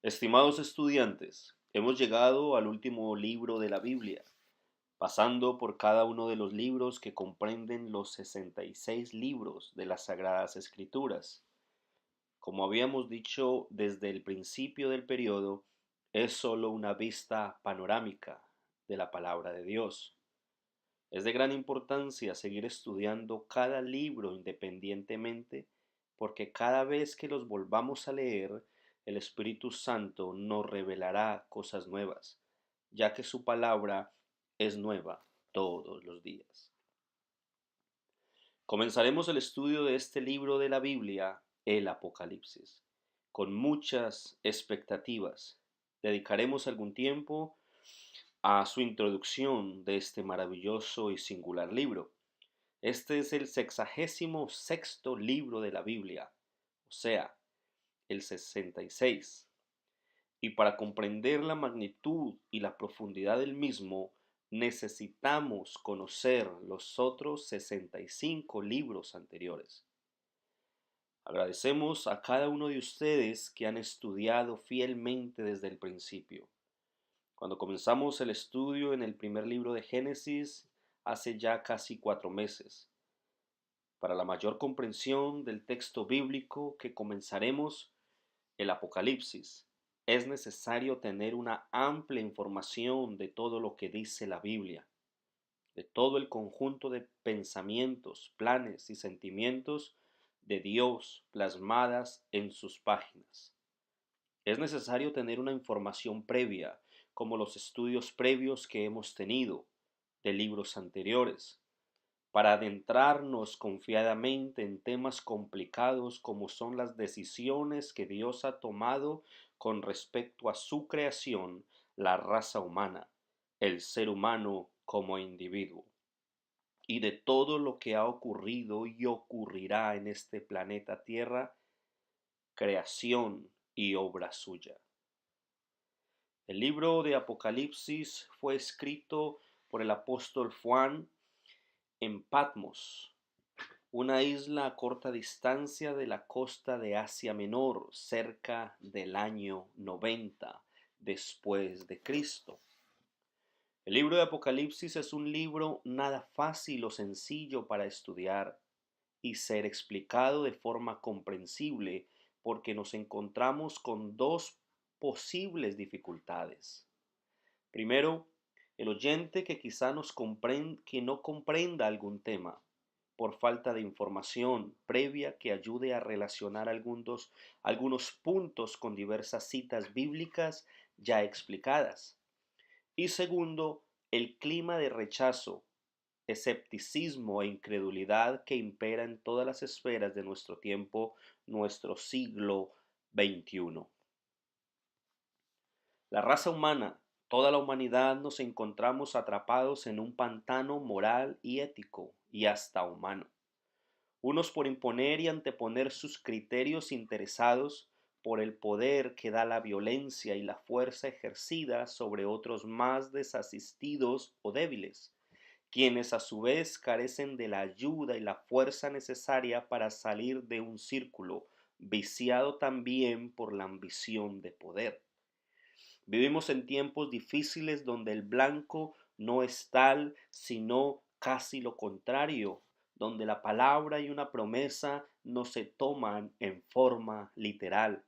Estimados estudiantes, hemos llegado al último libro de la Biblia, pasando por cada uno de los libros que comprenden los 66 libros de las Sagradas Escrituras. Como habíamos dicho desde el principio del periodo, es solo una vista panorámica de la palabra de Dios. Es de gran importancia seguir estudiando cada libro independientemente, porque cada vez que los volvamos a leer, el Espíritu Santo nos revelará cosas nuevas, ya que su palabra es nueva todos los días. Comenzaremos el estudio de este libro de la Biblia, el Apocalipsis, con muchas expectativas. Dedicaremos algún tiempo a su introducción de este maravilloso y singular libro. Este es el 66º libro de la Biblia, o sea, el 66. Y para comprender la magnitud y la profundidad del mismo, necesitamos conocer los otros 65 libros anteriores. Agradecemos a cada uno de ustedes que han estudiado fielmente desde el principio. Cuando comenzamos el estudio en el primer libro de Génesis, hace ya casi 4 meses. Para la mayor comprensión del texto bíblico que comenzaremos, el Apocalipsis, es necesario tener una amplia información de todo lo que dice la Biblia, de todo el conjunto de pensamientos, planes y sentimientos de Dios plasmadas en sus páginas. Es necesario tener una información previa, como los estudios previos que hemos tenido de libros anteriores, para adentrarnos confiadamente en temas complicados como son las decisiones que Dios ha tomado con respecto a su creación, la raza humana, el ser humano como individuo, y de todo lo que ha ocurrido y ocurrirá en este planeta Tierra, creación y obra suya. El libro de Apocalipsis fue escrito por el apóstol Juan en Patmos, una isla a corta distancia de la costa de Asia Menor, cerca del año 90 después de Cristo. El libro de Apocalipsis es un libro nada fácil o sencillo para estudiar y ser explicado de forma comprensible, porque nos encontramos con dos posibles dificultades. Primero, el oyente que quizá que no comprenda algún tema por falta de información previa que ayude a relacionar algunos puntos con diversas citas bíblicas ya explicadas. Y segundo, el clima de rechazo, escepticismo e incredulidad que impera en todas las esferas de nuestro tiempo, nuestro siglo XXI. La raza humana, toda la humanidad nos encontramos atrapados en un pantano moral y ético y hasta humano. Unos por imponer y anteponer sus criterios interesados por el poder que da la violencia y la fuerza ejercida sobre otros más desasistidos o débiles, quienes a su vez carecen de la ayuda y la fuerza necesaria para salir de un círculo viciado también por la ambición de poder. Vivimos en tiempos difíciles donde el blanco no es tal, sino casi lo contrario, donde la palabra y una promesa no se toman en forma literal.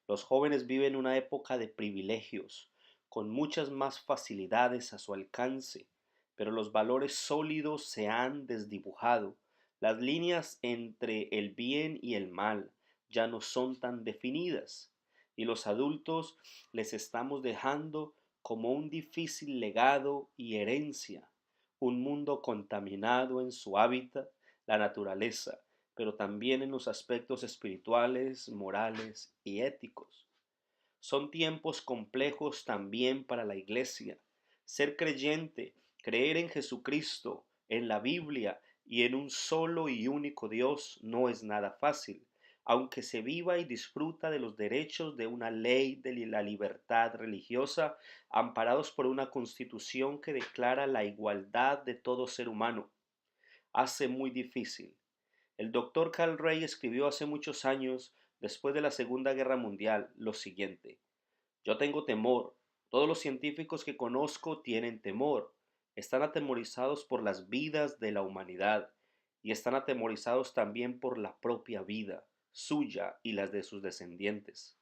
Los jóvenes viven una época de privilegios, con muchas más facilidades a su alcance, pero los valores sólidos se han desdibujado. Las líneas entre el bien y el mal ya no son tan definidas, y los adultos les estamos dejando como un difícil legado y herencia, un mundo contaminado en su hábitat, la naturaleza, pero también en los aspectos espirituales, morales y éticos. Son tiempos complejos también para la iglesia. Ser creyente, creer en Jesucristo, en la Biblia y en un solo y único Dios no es nada fácil, aunque se viva y disfruta de los derechos de una ley de la libertad religiosa, amparados por una constitución que declara la igualdad de todo ser humano. Hace muy difícil. El doctor Carl Rey escribió hace muchos años, después de la Segunda Guerra Mundial, lo siguiente: Yo tengo temor. Todos los científicos que conozco tienen temor. Están atemorizados por las vidas de la humanidad y están atemorizados también por la propia vida suya y las de sus descendientes.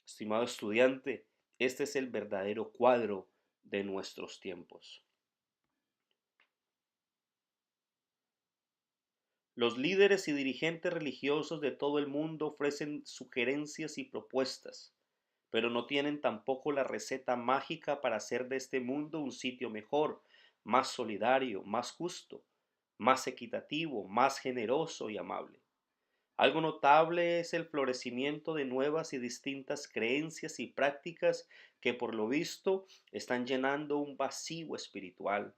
Estimado estudiante, este es el verdadero cuadro de nuestros tiempos. Los líderes y dirigentes religiosos de todo el mundo ofrecen sugerencias y propuestas, pero no tienen tampoco la receta mágica para hacer de este mundo un sitio mejor, más solidario, más justo, más equitativo, más generoso y amable. Algo notable es el florecimiento de nuevas y distintas creencias y prácticas que por lo visto están llenando un vacío espiritual.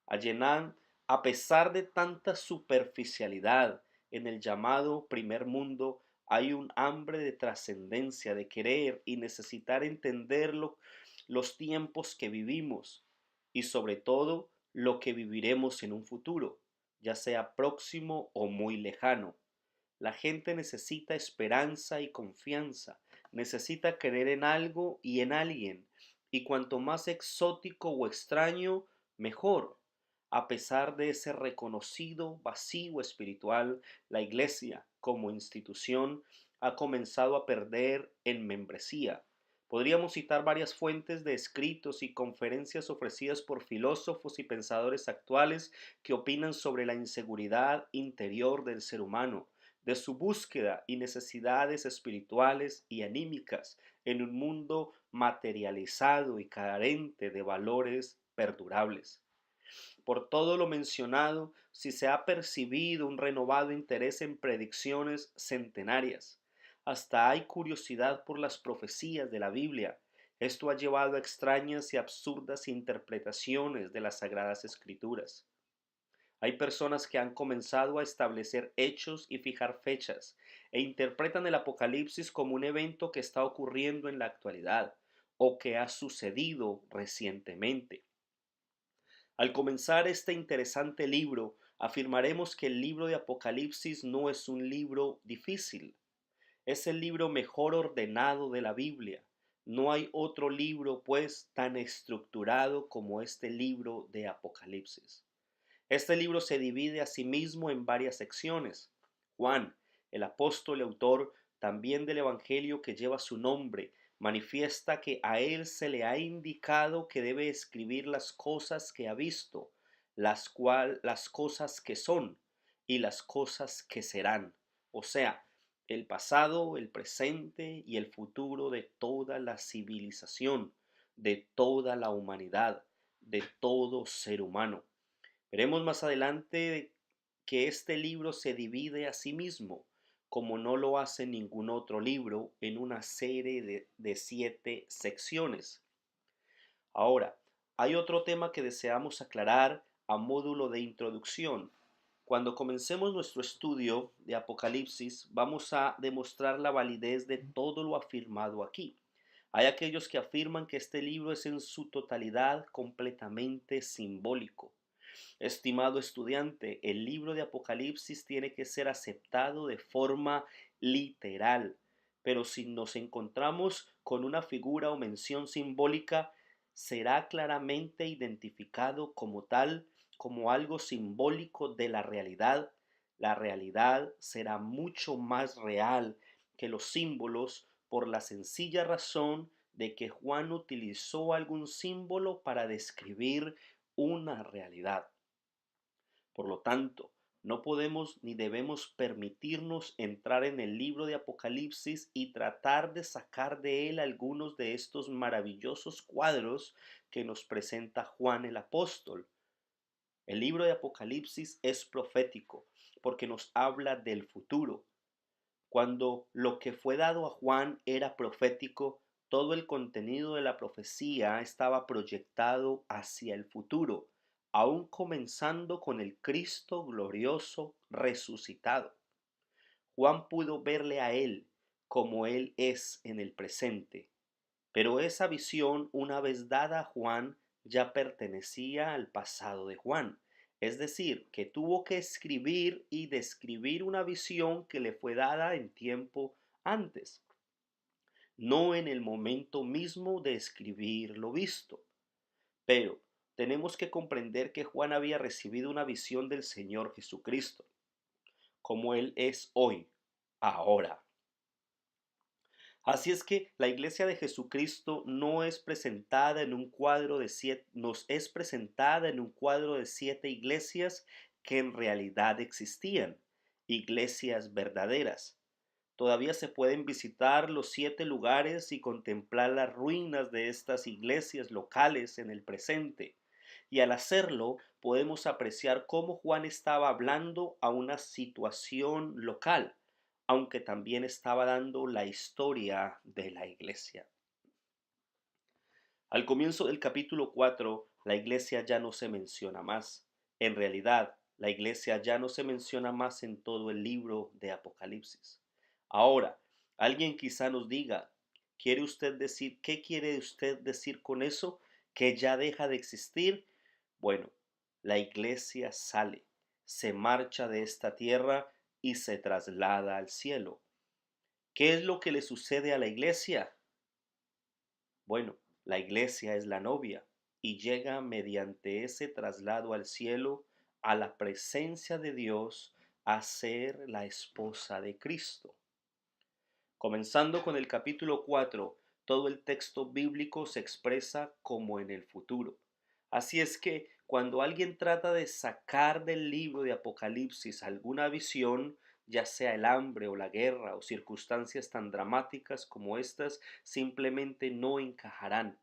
A llenar, a pesar de tanta superficialidad en el llamado primer mundo, hay un hambre de trascendencia, de querer y necesitar entenderlo, los tiempos que vivimos y sobre todo lo que viviremos en un futuro, ya sea próximo o muy lejano. La gente necesita esperanza y confianza, necesita creer en algo y en alguien, y cuanto más exótico o extraño, mejor. A pesar de ese reconocido vacío espiritual, la Iglesia, como institución, ha comenzado a perder en membresía. Podríamos citar varias fuentes de escritos y conferencias ofrecidas por filósofos y pensadores actuales que opinan sobre la inseguridad interior del ser humano, de su búsqueda y necesidades espirituales y anímicas en un mundo materializado y carente de valores perdurables. Por todo lo mencionado, si se ha percibido un renovado interés en predicciones centenarias, hasta hay curiosidad por las profecías de la Biblia. Esto ha llevado a extrañas y absurdas interpretaciones de las Sagradas Escrituras. Hay personas que han comenzado a establecer hechos y fijar fechas e interpretan el Apocalipsis como un evento que está ocurriendo en la actualidad o que ha sucedido recientemente. Al comenzar este interesante libro, afirmaremos que el libro de Apocalipsis no es un libro difícil, es el libro mejor ordenado de la Biblia. No hay otro libro, pues, tan estructurado como este libro de Apocalipsis. Este libro se divide asimismo en varias secciones. Juan, el apóstol y autor también del Evangelio que lleva su nombre, manifiesta que a él se le ha indicado que debe escribir las cosas que ha visto, las cosas que son y las cosas que serán, o sea, el pasado, el presente y el futuro de toda la civilización, de toda la humanidad, de todo ser humano. Veremos más adelante que este libro se divide a sí mismo, como no lo hace ningún otro libro, en una serie de 7 secciones. Ahora, hay otro tema que deseamos aclarar a módulo de introducción. Cuando comencemos nuestro estudio de Apocalipsis, vamos a demostrar la validez de todo lo afirmado aquí. Hay aquellos que afirman que este libro es en su totalidad completamente simbólico. Estimado estudiante, el libro de Apocalipsis tiene que ser aceptado de forma literal, pero si nos encontramos con una figura o mención simbólica, será claramente identificado como tal, como algo simbólico de la realidad. La realidad será mucho más real que los símbolos por la sencilla razón de que Juan utilizó algún símbolo para describir una realidad. Por lo tanto, no podemos ni debemos permitirnos entrar en el libro de Apocalipsis y tratar de sacar de él algunos de estos maravillosos cuadros que nos presenta Juan el apóstol. El libro de Apocalipsis es profético porque nos habla del futuro. Cuando lo que fue dado a Juan era profético, todo el contenido de la profecía estaba proyectado hacia el futuro, aun comenzando con el Cristo glorioso resucitado. Juan pudo verle a él como él es en el presente, pero esa visión, una vez dada a Juan, ya pertenecía al pasado de Juan. Es decir, que tuvo que escribir y describir una visión que le fue dada en tiempo antes. no en el momento mismo de escribir lo visto. Pero tenemos que comprender que Juan había recibido una visión del Señor Jesucristo, como Él es hoy, ahora. Así es que la iglesia de Jesucristo no es presentada en un cuadro de siete, nos es presentada en un cuadro de 7 iglesias que en realidad existían, iglesias verdaderas. Todavía se pueden visitar los 7 lugares y contemplar las ruinas de estas iglesias locales en el presente. Y al hacerlo, podemos apreciar cómo Juan estaba hablando a una situación local, aunque también estaba dando la historia de la iglesia. Al comienzo del capítulo 4, la iglesia ya no se menciona más. En realidad, la iglesia ya no se menciona más en todo el libro de Apocalipsis. Ahora, alguien quizá nos diga, ¿quiere usted decir, qué quiere usted decir con eso? ¿Que ya deja de existir? Bueno, la iglesia sale, se marcha de esta tierra y se traslada al cielo. ¿Qué es lo que le sucede a la iglesia? Bueno, la iglesia es la novia y llega mediante ese traslado al cielo a la presencia de Dios a ser la esposa de Cristo. Comenzando con el capítulo 4, todo el texto bíblico se expresa como en el futuro. Así es que cuando alguien trata de sacar del libro de Apocalipsis alguna visión, ya sea el hambre o la guerra o circunstancias tan dramáticas como estas, simplemente no encajarán,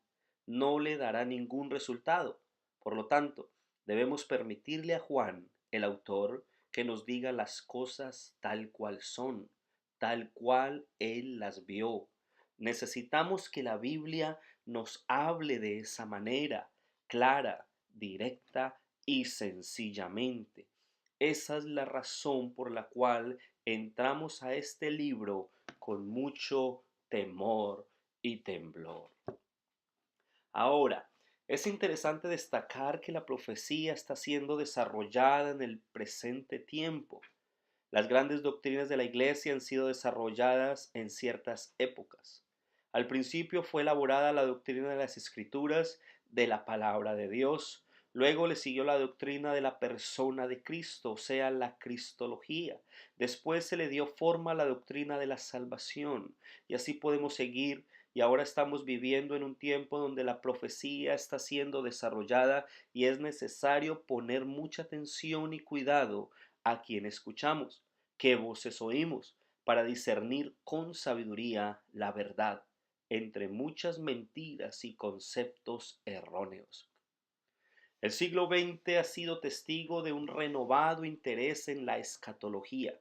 no le dará ningún resultado. Por lo tanto, debemos permitirle a Juan, el autor, que nos diga las cosas tal cual son, tal cual él las vio. Necesitamos que la Biblia nos hable de esa manera, clara, directa y sencillamente. Esa es la razón por la cual entramos a este libro con mucho temor y temblor. Ahora, es interesante destacar que la profecía está siendo desarrollada en el presente tiempo. Las grandes doctrinas de la Iglesia han sido desarrolladas en ciertas épocas. Al principio fue elaborada la doctrina de las Escrituras, de la palabra de Dios. Luego le siguió la doctrina de la persona de Cristo, o sea, la cristología. Después se le dio forma a la doctrina de la salvación. Y así podemos seguir. Y ahora estamos viviendo en un tiempo donde la profecía está siendo desarrollada y es necesario poner mucha atención y cuidado a quien escuchamos, qué voces oímos, para discernir con sabiduría la verdad entre muchas mentiras y conceptos erróneos. El siglo XX ha sido testigo de un renovado interés en la escatología.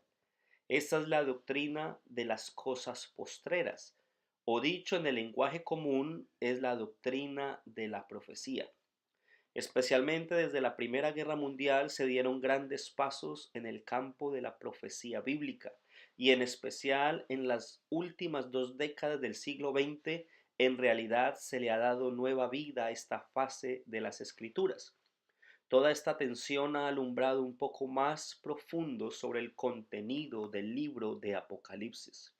Esa es la doctrina de las cosas postreras, o dicho en el lenguaje común, es la doctrina de la profecía. Especialmente desde la Primera Guerra Mundial se dieron grandes pasos en el campo de la profecía bíblica y en especial en las últimas 2 décadas del siglo XX en realidad se le ha dado nueva vida a esta fase de las escrituras. Toda esta atención ha alumbrado un poco más profundo sobre el contenido del libro de Apocalipsis.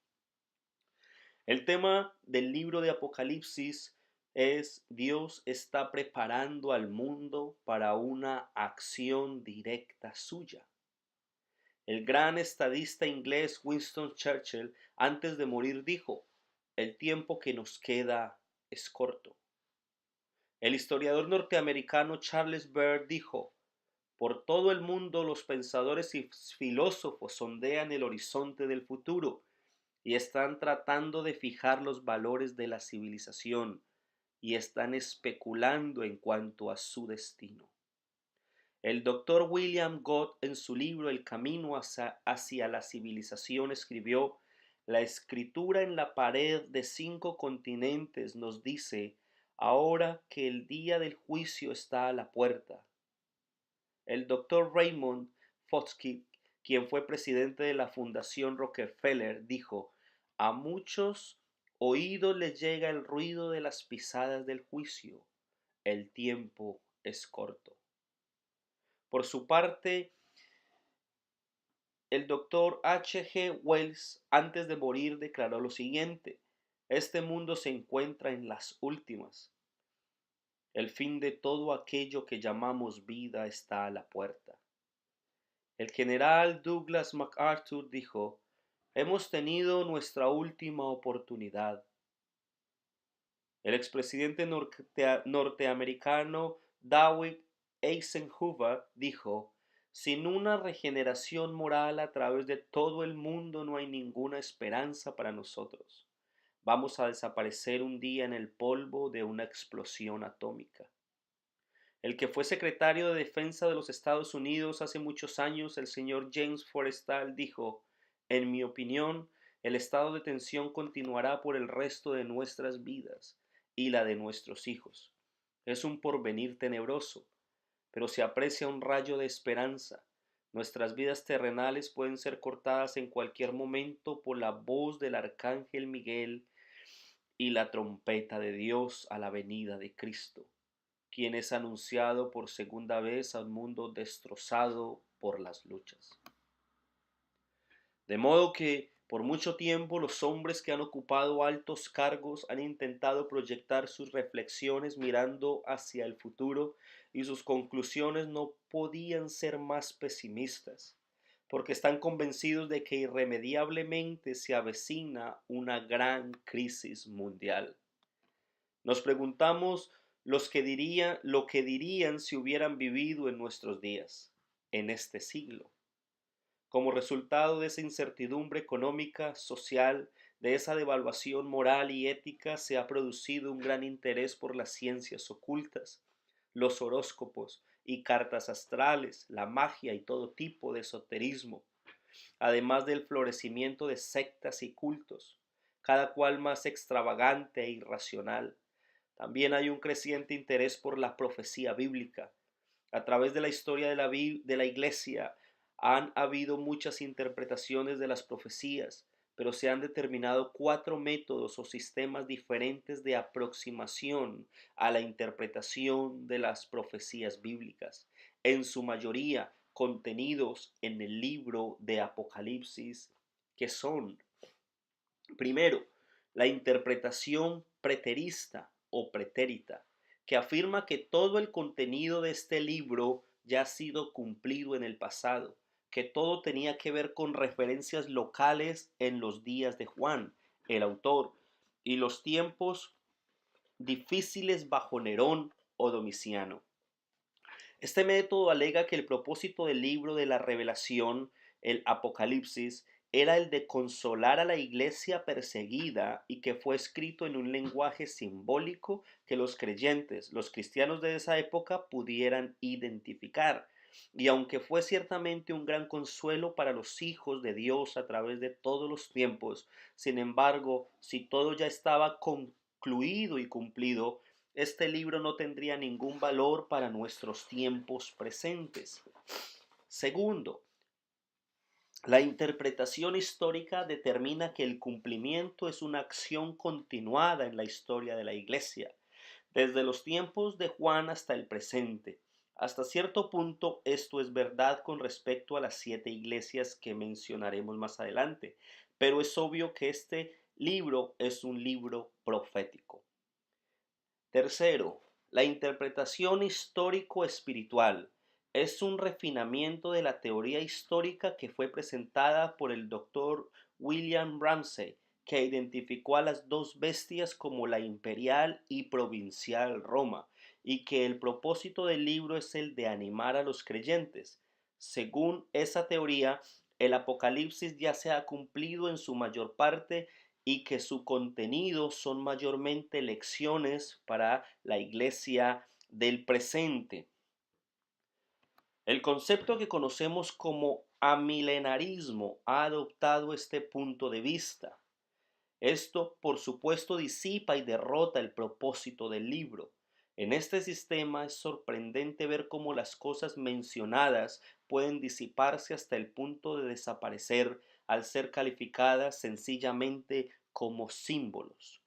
El tema del libro de Apocalipsis es Dios está preparando al mundo para una acción directa suya. El gran estadista inglés Winston Churchill antes de morir dijo, el tiempo que nos queda es corto. El historiador norteamericano Charles Baird dijo, por todo el mundo los pensadores y filósofos sondean el horizonte del futuro y están tratando de fijar los valores de la civilización y están especulando en cuanto a su destino. El doctor William Gott en su libro El camino hacia la civilización escribió, la escritura en la pared de 5 continentes nos dice, ahora que el día del juicio está a la puerta. El doctor Raymond Foskey, quien fue presidente de la Fundación Rockefeller, dijo, a muchos oídos les llega el ruido de las pisadas del juicio. El tiempo es corto. Por su parte, el doctor H. G. Wells, antes de morir, declaró lo siguiente, Este mundo se encuentra en las últimas. El fin de todo aquello que llamamos vida está a la puerta. El general Douglas MacArthur dijo: hemos tenido nuestra última oportunidad. El expresidente norteamericano Dwight Eisenhower dijo: sin una regeneración moral a través de todo el mundo no hay ninguna esperanza para nosotros. Vamos a desaparecer un día en el polvo de una explosión atómica. El que fue secretario de Defensa de los Estados Unidos hace muchos años, el señor James Forrestal, dijo: en mi opinión, el estado de tensión continuará por el resto de nuestras vidas y la de nuestros hijos. Es un porvenir tenebroso, pero se aprecia un rayo de esperanza. Nuestras vidas terrenales pueden ser cortadas en cualquier momento por la voz del arcángel Miguel y la trompeta de Dios a la venida de Cristo, quien es anunciado por segunda vez a un mundo destrozado por las luchas. De modo que por mucho tiempo los hombres que han ocupado altos cargos han intentado proyectar sus reflexiones mirando hacia el futuro, y sus conclusiones no podían ser más pesimistas, porque están convencidos de que irremediablemente se avecina una gran crisis mundial. Nos preguntamos lo que dirían si hubieran vivido en nuestros días, en este siglo. Como resultado de esa incertidumbre económica, social, de esa devaluación moral y ética, se ha producido un gran interés por las ciencias ocultas, los horóscopos y cartas astrales, la magia y todo tipo de esoterismo, además del florecimiento de sectas y cultos, cada cual más extravagante e irracional. También hay un creciente interés por la profecía bíblica. A través de la historia de la Iglesia han habido muchas interpretaciones de las profecías, pero se han determinado 4 métodos o sistemas diferentes de aproximación a la interpretación de las profecías bíblicas, en su mayoría contenidos en el libro de Apocalipsis, que son: primero, la interpretación preterista o pretérita, que afirma que todo el contenido de este libro ya ha sido cumplido en el pasado, que todo tenía que ver con referencias locales en los días de Juan, el autor, y los tiempos difíciles bajo Nerón o Domiciano. Este método alega que el propósito del libro de la Revelación, el Apocalipsis, era el de consolar a la iglesia perseguida, y que fue escrito en un lenguaje simbólico que los creyentes, los cristianos de esa época, pudieran identificar. Y aunque fue ciertamente un gran consuelo para los hijos de Dios a través de todos los tiempos, sin embargo, si todo ya estaba concluido y cumplido, este libro no tendría ningún valor para nuestros tiempos presentes. Segundo, la interpretación histórica determina que el cumplimiento es una acción continuada en la historia de la Iglesia, desde los tiempos de Juan hasta el presente. Hasta cierto punto esto es verdad con respecto a las 7 iglesias que mencionaremos más adelante, pero es obvio que este libro es un libro profético. Tercero, la interpretación histórico-espiritual es un refinamiento de la teoría histórica que fue presentada por el doctor William Ramsay, que identificó a las dos bestias como la imperial y provincial Roma, y que el propósito del libro es el de animar a los creyentes. Según esa teoría, el Apocalipsis ya se ha cumplido en su mayor parte, y que su contenido son mayormente lecciones para la iglesia del presente. El concepto que conocemos como amilenarismo ha adoptado este punto de vista. Esto, por supuesto, disipa y derrota el propósito del libro. En este sistema es sorprendente ver cómo las cosas mencionadas pueden disiparse hasta el punto de desaparecer al ser calificadas sencillamente como símbolos.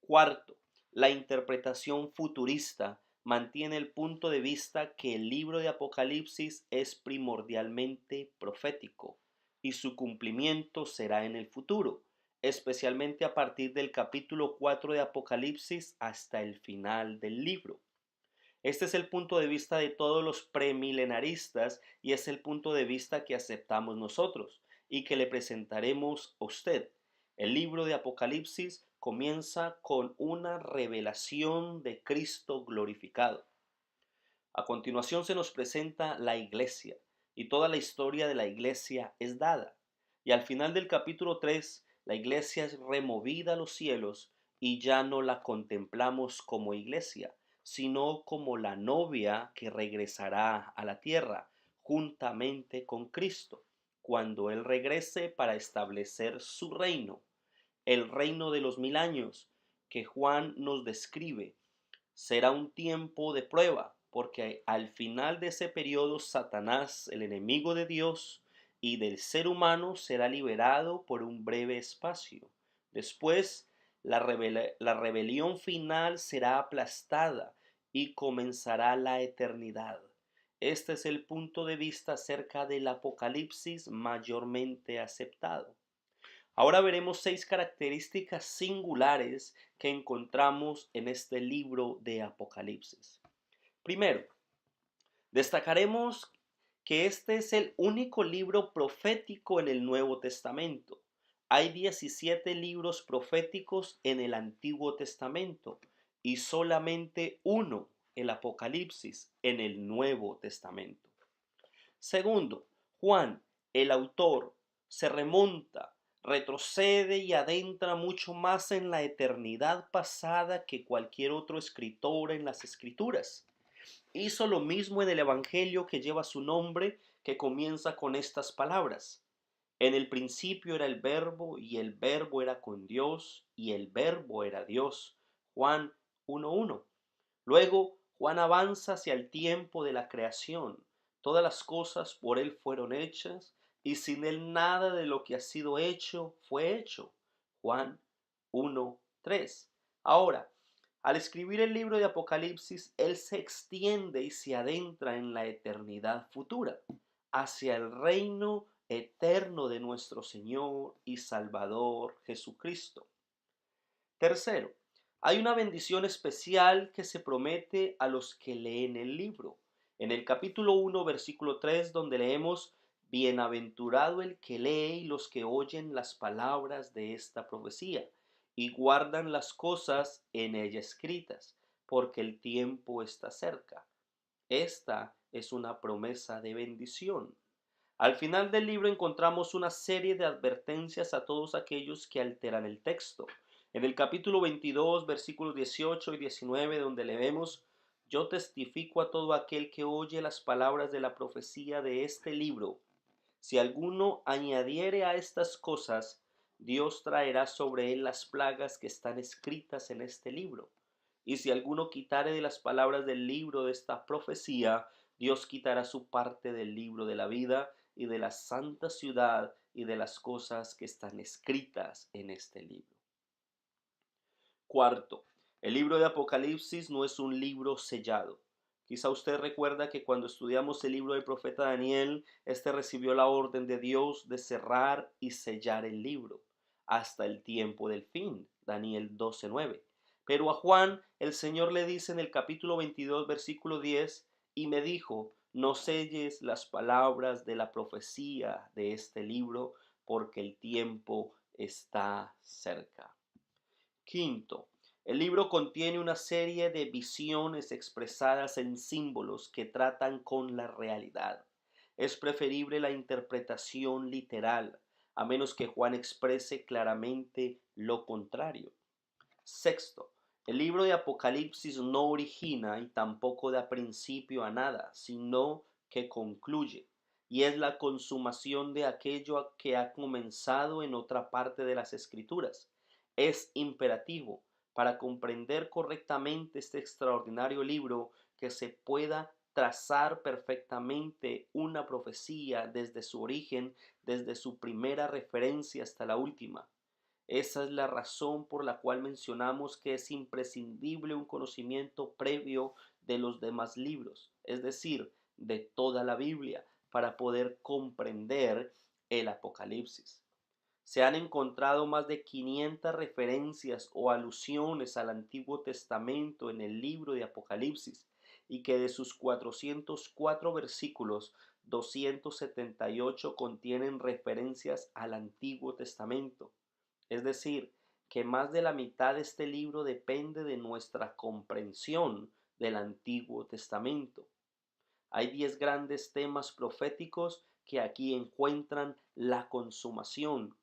Cuarto, la interpretación futurista mantiene el punto de vista que el libro de Apocalipsis es primordialmente profético y su cumplimiento será en el futuro. especialmente a partir del capítulo 4 de Apocalipsis hasta el final del libro. Este es el punto de vista de todos los premilenaristas y es el punto de vista que aceptamos nosotros y que le presentaremos a usted. El libro de Apocalipsis comienza con una revelación de Cristo glorificado. A continuación se nos presenta la iglesia y toda la historia de la iglesia es dada. Y al final del capítulo 3, la iglesia es removida a los cielos y ya no la contemplamos como iglesia, sino como la novia que regresará a la tierra juntamente con Cristo, cuando Él regrese para establecer su reino, el reino de los 1000 años que Juan nos describe. Será un tiempo de prueba, porque al final de ese periodo Satanás, el enemigo de Dios y del ser humano, será liberado por un breve espacio. Después, la rebelión final será aplastada y comenzará la eternidad. Este es el punto de vista acerca del Apocalipsis mayormente aceptado. Ahora veremos 6 características singulares que encontramos en este libro de Apocalipsis. Primero, destacaremos que este es el único libro profético en el Nuevo Testamento. Hay 17 libros proféticos en el Antiguo Testamento y solamente uno, el Apocalipsis, en el Nuevo Testamento. Segundo, Juan, el autor, se remonta, retrocede y adentra mucho más en la eternidad pasada que cualquier otro escritor en las Escrituras. Hizo lo mismo en el Evangelio que lleva su nombre, que comienza con estas palabras. En el principio era el Verbo, y el Verbo era con Dios, y el Verbo era Dios. Juan 1:1. Luego Juan avanza hacia el tiempo de la creación. Todas las cosas por él fueron hechas, y sin él nada de lo que ha sido hecho fue hecho. Juan 1:3. Ahora, al escribir el libro de Apocalipsis, él se extiende y se adentra en la eternidad futura, hacia el reino eterno de nuestro Señor y Salvador Jesucristo. Tercero, hay una bendición especial que se promete a los que leen el libro. En el capítulo 1, versículo 3, donde leemos, Bienaventurado el que lee y los que oyen las palabras de esta profecía y guardan las cosas en ella escritas, porque el tiempo está cerca. Esta es una promesa de bendición. Al final del libro encontramos una serie de advertencias a todos aquellos que alteran el texto. En el capítulo 22, versículos 18 y 19, donde leemos, Yo testifico a todo aquel que oye las palabras de la profecía de este libro. Si alguno añadiere a estas cosas, Dios traerá sobre él las plagas que están escritas en este libro. Y si alguno quitare de las palabras del libro de esta profecía, Dios quitará su parte del libro de la vida y de la santa ciudad y de las cosas que están escritas en este libro. Cuarto, el libro de Apocalipsis no es un libro sellado. Quizá usted recuerda que cuando estudiamos el libro del profeta Daniel, éste recibió la orden de Dios de cerrar y sellar el libro hasta el tiempo del fin, Daniel 12:9. Pero a Juan el Señor le dice en el capítulo 22, versículo 10, y me dijo, no selles las palabras de la profecía de este libro, porque el tiempo está cerca. Quinto, el libro contiene una serie de visiones expresadas en símbolos que tratan con la realidad. Es preferible la interpretación literal, a menos que Juan exprese claramente lo contrario. Sexto, el libro de Apocalipsis no origina y tampoco da principio a nada, sino que concluye, y es la consumación de aquello que ha comenzado en otra parte de las Escrituras. Es imperativo para comprender correctamente este extraordinario libro que se pueda trazar perfectamente una profecía desde su origen, desde su primera referencia hasta la última. Esa es la razón por la cual mencionamos que es imprescindible un conocimiento previo de los demás libros, es decir, de toda la Biblia, para poder comprender el Apocalipsis. Se han encontrado más de 500 referencias o alusiones al Antiguo Testamento en el libro de Apocalipsis, y que de sus 404 versículos, 278 contienen referencias al Antiguo Testamento. Es decir, que más de la mitad de este libro depende de nuestra comprensión del Antiguo Testamento. Hay 10 grandes temas proféticos que aquí encuentran la consumación.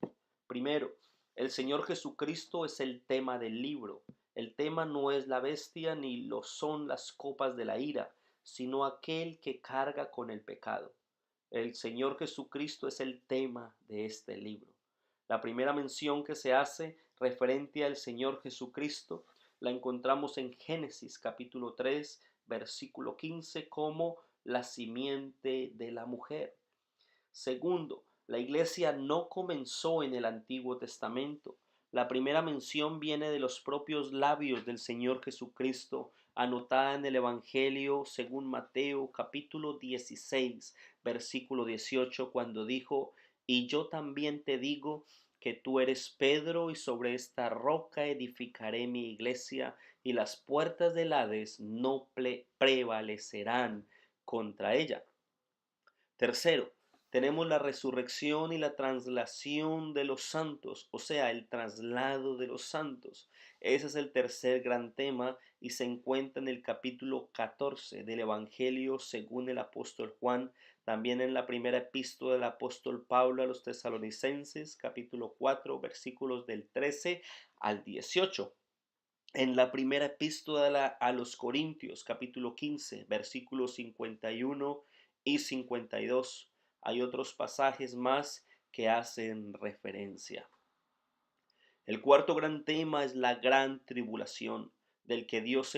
Primero, el Señor Jesucristo es el tema del libro. El tema no es la bestia ni lo son las copas de la ira, sino aquel que carga con el pecado. El Señor Jesucristo es el tema de este libro. La primera mención que se hace referente al Señor Jesucristo la encontramos en Génesis capítulo 3, versículo 15, como la simiente de la mujer. Segundo, la iglesia no comenzó en el Antiguo Testamento. La primera mención viene de los propios labios del Señor Jesucristo, anotada en el Evangelio según Mateo capítulo 16, versículo 18, cuando dijo: y yo también te digo que tú eres Pedro, y sobre esta roca edificaré mi iglesia, y las puertas del Hades no prevalecerán contra ella. Tercero, tenemos la resurrección y la traslación de los santos, o sea, el traslado de los santos. Ese es el tercer gran tema y se encuentra en el capítulo 14 del Evangelio según el apóstol Juan, también en la primera epístola del apóstol Pablo a los tesalonicenses, capítulo 4, versículos del 13 al 18. En la primera epístola a los Corintios, capítulo 15, versículos 51 y 52. Hay otros pasajes más que hacen referencia. El cuarto gran tema es la gran tribulación, del que Dios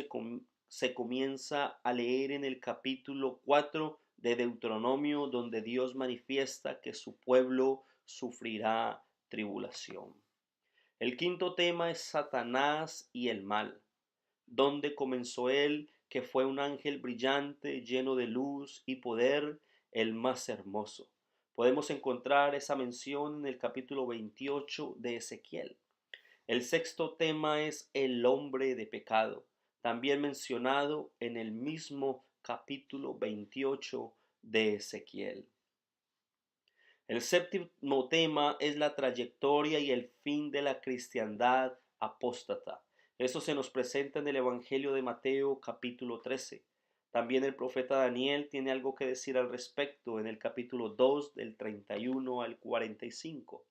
se comienza a leer en el capítulo 4 de Deuteronomio, donde Dios manifiesta que su pueblo sufrirá tribulación. El quinto tema es Satanás y el mal. ¿Dónde comenzó él, que fue un ángel brillante, lleno de luz y poder, el más hermoso? Podemos encontrar esa mención en el capítulo 28 de Ezequiel. El sexto tema es el hombre de pecado, también mencionado en el mismo capítulo 28 de Ezequiel. El séptimo tema es la trayectoria y el fin de la cristiandad apóstata. Eso se nos presenta en el Evangelio de Mateo capítulo 13. También el profeta Daniel tiene algo que decir al respecto en el capítulo 2 del 31 al 45.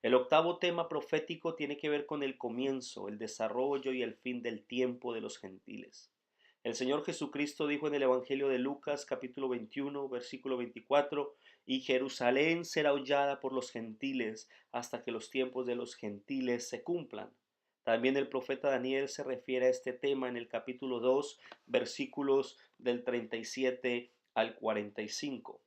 El octavo tema profético tiene que ver con el comienzo, el desarrollo y el fin del tiempo de los gentiles. El Señor Jesucristo dijo en el Evangelio de Lucas capítulo 21 versículo 24: y Jerusalén será hollada por los gentiles hasta que los tiempos de los gentiles se cumplan. También el profeta Daniel se refiere a este tema en el capítulo 2 versículos del 37 al 45.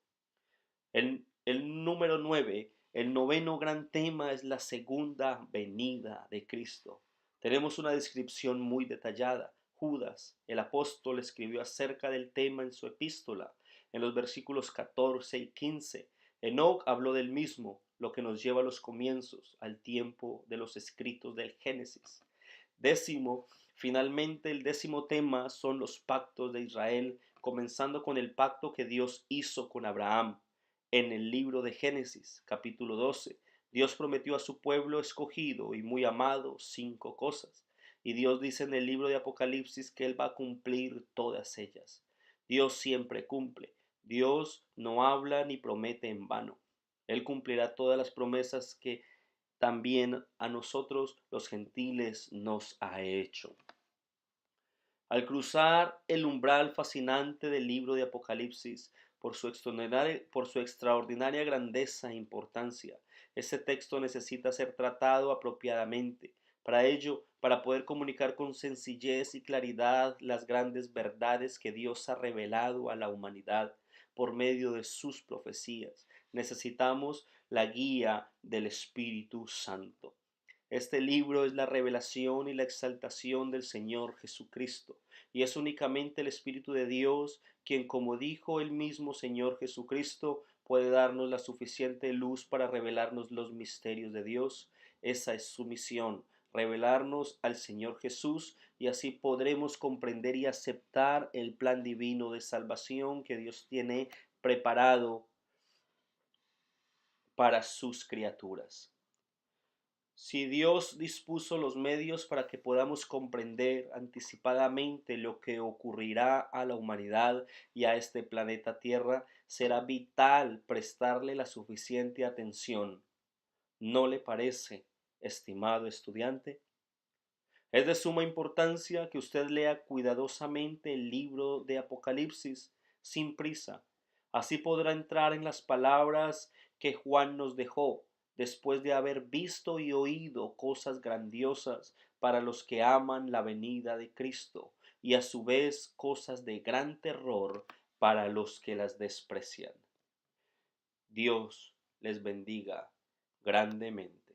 El número 9, el noveno gran tema es la segunda venida de Cristo. Tenemos una descripción muy detallada. Judas, el apóstol, escribió acerca del tema en su epístola, en los versículos 14 y 15. Enoc habló del mismo, lo que nos lleva a los comienzos, al tiempo de los escritos del Génesis. Décimo, finalmente el décimo tema son los pactos de Israel, comenzando con el pacto que Dios hizo con Abraham. En el libro de Génesis, capítulo 12, Dios prometió a su pueblo escogido y muy amado 5 cosas. Y Dios dice en el libro de Apocalipsis que Él va a cumplir todas ellas. Dios siempre cumple. Dios no habla ni promete en vano. Él cumplirá todas las promesas que también a nosotros los gentiles nos ha hecho. Al cruzar el umbral fascinante del libro de Apocalipsis, por su extraordinaria grandeza e importancia, este texto necesita ser tratado apropiadamente. Para ello, para poder comunicar con sencillez y claridad las grandes verdades que Dios ha revelado a la humanidad por medio de sus profecías, necesitamos la guía del Espíritu Santo. Este libro es la revelación y la exaltación del Señor Jesucristo, y es únicamente el Espíritu de Dios quien, como dijo el mismo Señor Jesucristo, puede darnos la suficiente luz para revelarnos los misterios de Dios. Esa es su misión, revelarnos al Señor Jesús, y así podremos comprender y aceptar el plan divino de salvación que Dios tiene preparado para sus criaturas. Si Dios dispuso los medios para que podamos comprender anticipadamente lo que ocurrirá a la humanidad y a este planeta Tierra, será vital prestarle la suficiente atención. ¿No le parece, estimado estudiante? Es de suma importancia que usted lea cuidadosamente el libro de Apocalipsis sin prisa. Así podrá entrar en las palabras que Juan nos dejó, después de haber visto y oído cosas grandiosas para los que aman la venida de Cristo, y a su vez cosas de gran terror para los que las desprecian. Dios les bendiga grandemente.